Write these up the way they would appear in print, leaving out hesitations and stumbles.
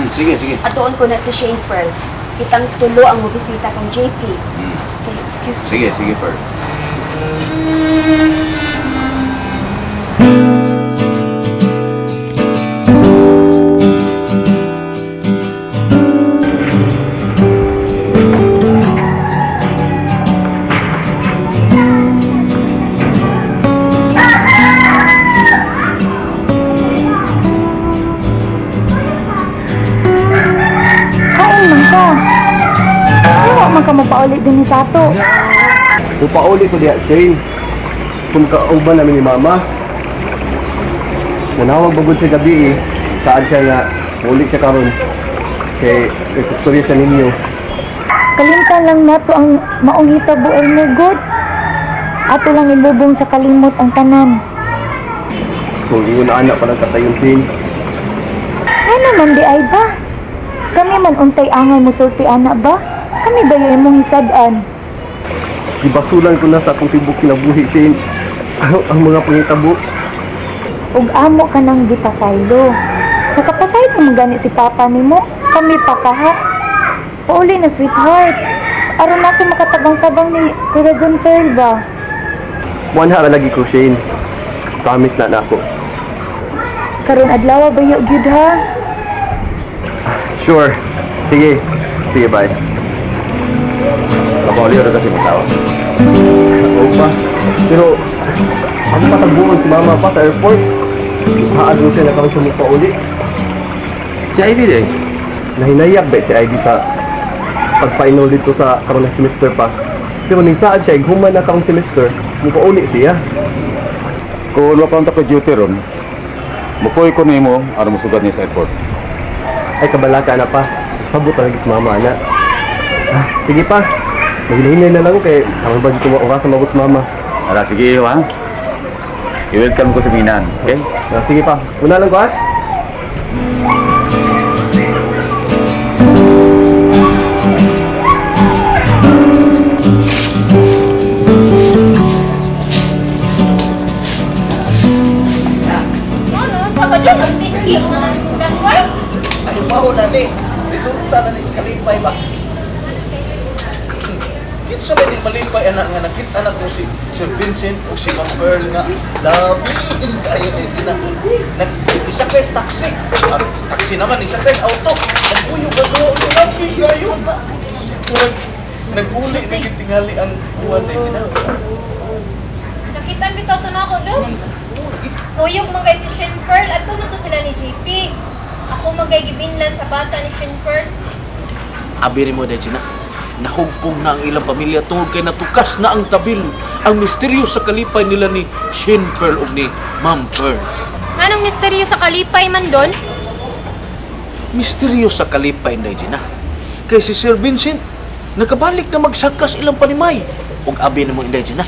Sige, sige. At doon ko na si Shane Pearl. Kitang tulo ang mabisita kong JP. Okay, excuse. Sige, sige, Pearl. Mapaulit din ni Tato. Upaulit ko diya, Shane. Kung kauban namin ni Mama. Nanawag bagod siya gabi saan siya nga ulit siya karon. Kay istorya siya ninyo. Kalimtan lang nato ang maong hitabo mo, God. Ato lang ilubong sa kalimot ang tanan. Kung ingon na anak pa ng katayon, Shane. Ano man di ay ba? Kami man untay angay mo sulti anak ba? Kami ba yung imong hisadaan? Gibasulan ko na sa akong tibok kinabuhi, Shane. Ang mga pangitabo. Ug amo ka nang gipasaylo. Nakapasaylo mo gani si Papa nimo. Kami pa ka ha. Pauli na, sweetheart. Aron ako makatabang-tabang ni Corazon Pearl ba? One hara lagi ko, Shane. Promise na nako. Karon adlaw ba yung gyud ha? Sure. Sige. Sige, bye. Kapauli rin kasi masawa. Oo pa. Pero, ako patagbuhan si Mama pa sa airport. Haadlo siya na kami siya magpauli. Si Ivy din. Nahinayak ba si Ivy sa pagpa-enroll dito sa karoon na semester pa. Pero nang saan siya, human na karong semester, magpauli siya. Kung wala pa ko duty ron, mukoy ko na mo, araw mo sugad niya sa airport. Ay, kabalaka na pa. Sabot talaga si Mama na. Sige pa. Maghinay na lang kay ang ba dito oras na mabot Mama. Ara, sige, ha? I-welcome ko sa Minan, okay? Sige pa. Una lang ko, ha? Sa kadyan, ang tiski mo na silang wife? Ay, maho na ni. Resulta na ni si Kalipay ba? Kit sa may malipay anak nga nakita anak ko si Sir Vincent o si Ma'am Pearl nga labing kayo din sila. Isa kayo taxi. Taxi naman, isa kayo auto. Nagpuyo ba ito? Labing kayo. Nag-uli na tingali ang buwan din sila. Nakita ang bitaw to na ako, Dos. Tuyog magay si Shin Pearl at tumunto sila ni JP. Ako magay gibinlan sa bata ni Shin Pearl. Abiri mo dahil na. Nahugpong na ang ilang pamilya tungkol kay natukas na ang tabil. Ang misteryo sa kalipay nila ni Shin Pearl o ni Ma'am Pearl. Anong misteryo sa kalipay man doon? Misteryo sa kalipay na na. Kay si Sir Vincent, nakabalik na magsakas ilang panimay. Ug abi na mo inday na.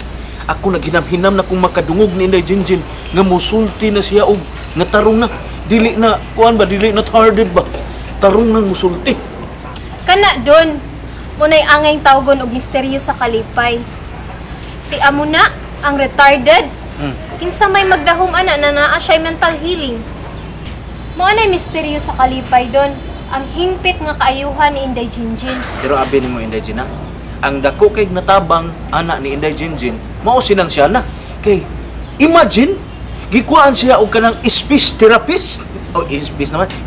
Ako naghinam-hinam na kung makadungog ni Inday Jinjin nga musulti na siya og nga tarong na. Dili na, kuan ba, dili na tarded ba? Tarong nang musulti. Kana doon, muna'y angay tawgon og misteryo sa kalipay. Ti amo na, ang retarded. Kinsa may magdahom ana na naa siya mental healing. Mao nay misteryo sa kalipay doon. Ang hingpit nga kaayuhan ni Inday Jinjin. Pero abi ni mo Inday Jin, ang dako kay natabang anak ni Inday Jinjin, mao sinang siya na. Kay imagine gikuan siya og kanang speech therapist o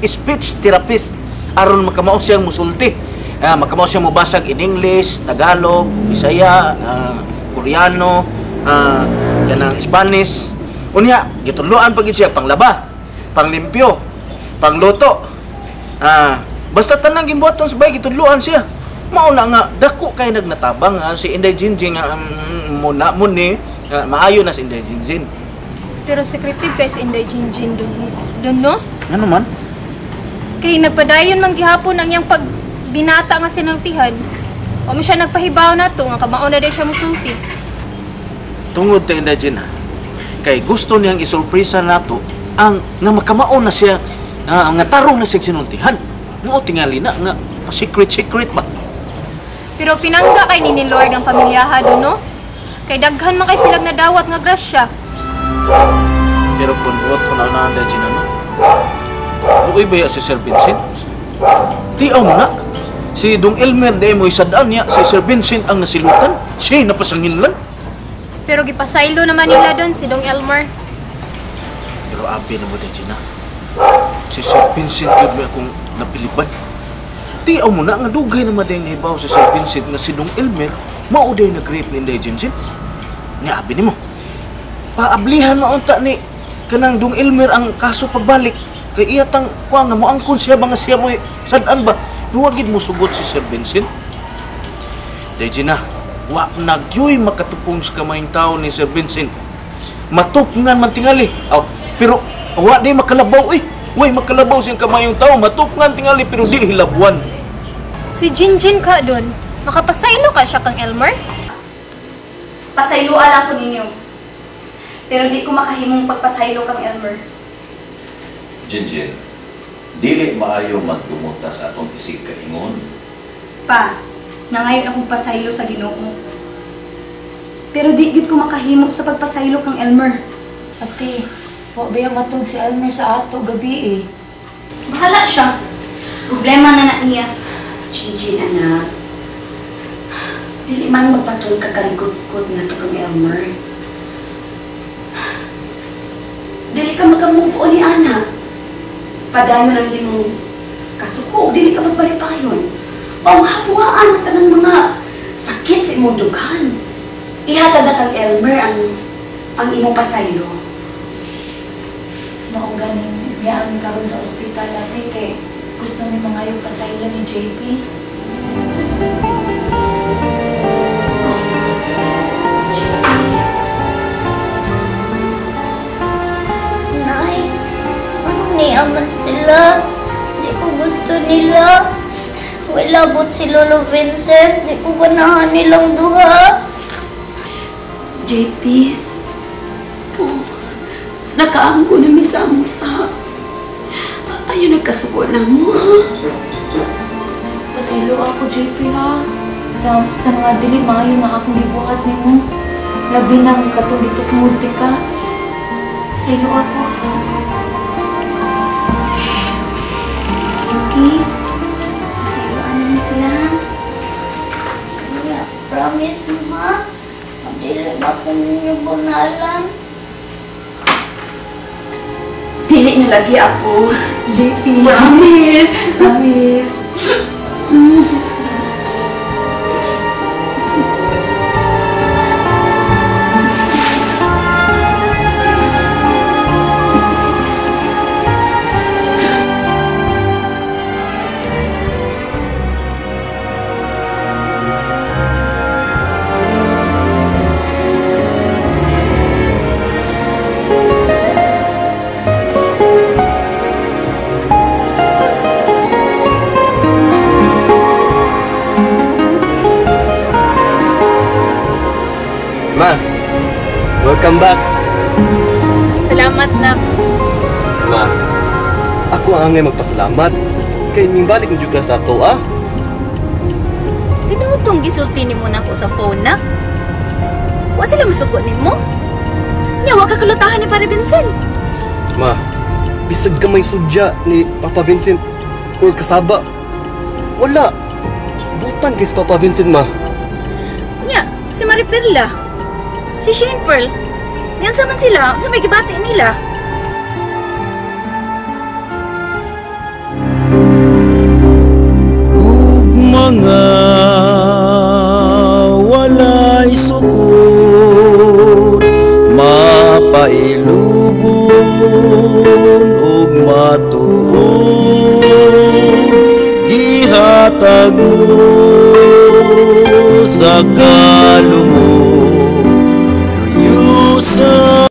speech therapist aron makamao siyang musulti. Makamao siyang mobasag in English, Tagalog, Bisaya, Koreano, kanang Spanish. Unya gituluan pagid siya panglaba, panglimpyo, pangluto. Basta tanang gimbuhaton sa bay gituluan siya. Mao na nga dako kay nagnatabang si Inday Jinjin nga muna muni maayo na si Inday Jinjin. Pero secretive kay si Inday Jinjin doon no? Ano man? Kay nagpadayon man gihapon ang iyang pagbinata nga sinultihan. O mo siya nagpahibaw na to nga kamao na day siya musulti. Tungod kay Inday Jin, kay gusto niyang isurpresa nato ang nga makamao na siya nga tarong na siya sinultihan. Mao tingali na nga secret ba? Pero pinangga kay ni Lord ang pamilyaha doon no? Kay daghan man kay silang nadawat nga grasya. Pero kung buot ko na Inday Jin ano? Uy ba si Sir Vincent? Tiaw mo na. Si Dong Elmer dahil mo isadaan niya, si Sir Vincent ang nasilutan. Siya napasanginlan. Pero gipasaylo naman nila doon si Dong Elmer. Pero abi na mo din siya na. Si Sir Vincent yun may akong napiliban. Tiaw mo na, nga dugay naman din nahibaw si Sir Vincent nga si Dong Elmer mauday nag-rape ni Inday Jinjin. Nga abi ni mo. Paablihan mo unta ni kanang Dong Elmer ang kaso pagbalik. Kay iyatang kuha nga mo angkon siya ba nga siya mo sadaan ba? Luwagid mo sugot si Sir Vincent. Dahil na, wa nagyoy makatupong sa kamayang tao ni Sir Vincent. Matupngan man tingali. Pero wa di makalabaw eh. Way makalabaw siyang kamayong tao. Matupngan tingali pero di hilabuan. Si Jinjin ka doon. Makapasaylo ka siya kang Elmer? Pasayloan lang ko ninyo. Pero di ko makahimong pagpasaylo kang Elmer. Jinjin, dili maayo magdumunta sa atong isig kaingon. Pa, nangayon akong pasaylo sa Ginoo. Pero di gid ko makahimo sa pagpasaylo kang Elmer. Ate, wa ba matug si Elmer sa ato gabi eh. Bahala siya. Problema na niya. Jinjin, anak. Dili man magpatol ka kaligod-god na to kang Elmer. Dili ka makamove on ni anak. Padayon ang limong kasuko, dili ka magbalipayon. O hapuaan ang tanang mga sakit sa imong dughan. Ihatag na kang Elmer ang imong pasaylo. Maong ganing niya karon sa ospital ate kay gusto mi mangayong pasaylo ni JP. Nay, anong niyaman sila? Di ko gusto nila. Wala bot si Lolo Vincent. Di ko ganahan nilang duha. JP, po, nakaangko na misa-musa. Ayun, nagkasuko na mo, ha? Pasaylo ako JP ha. Sa mga dili maayo na akong gibuhat nimo. Labi nang katong gitukmud ka. Pasaylo ako ha. Okay. Pasayloan naman sila. Yeah, promise mo ha? Dili ba ko ninyo bunalan? Dili na lagi ako. JP. Promise. Promise. Ma, welcome back. Salamat, nak. Ma, ako ang angay magpasalamat. Kay mimbalik mo juga sa ato, ah. Tinutong gisulti ni mo na ko sa phone, nak. Wa sila masukot ni mo. Nya, wa ka kalutahan ni Pare Vincent. Ma, bisag gamay sudya ni Papa Vincent or kasaba. Wala. Butang kay si Papa Vincent, ma. Nya, si Maripirla. Si Shane Pearl. Yan saman sila. Sa may gibati nila. Ug mga walay sukod, mapailubon ug matuod, gihatag mo sa kaluoyan.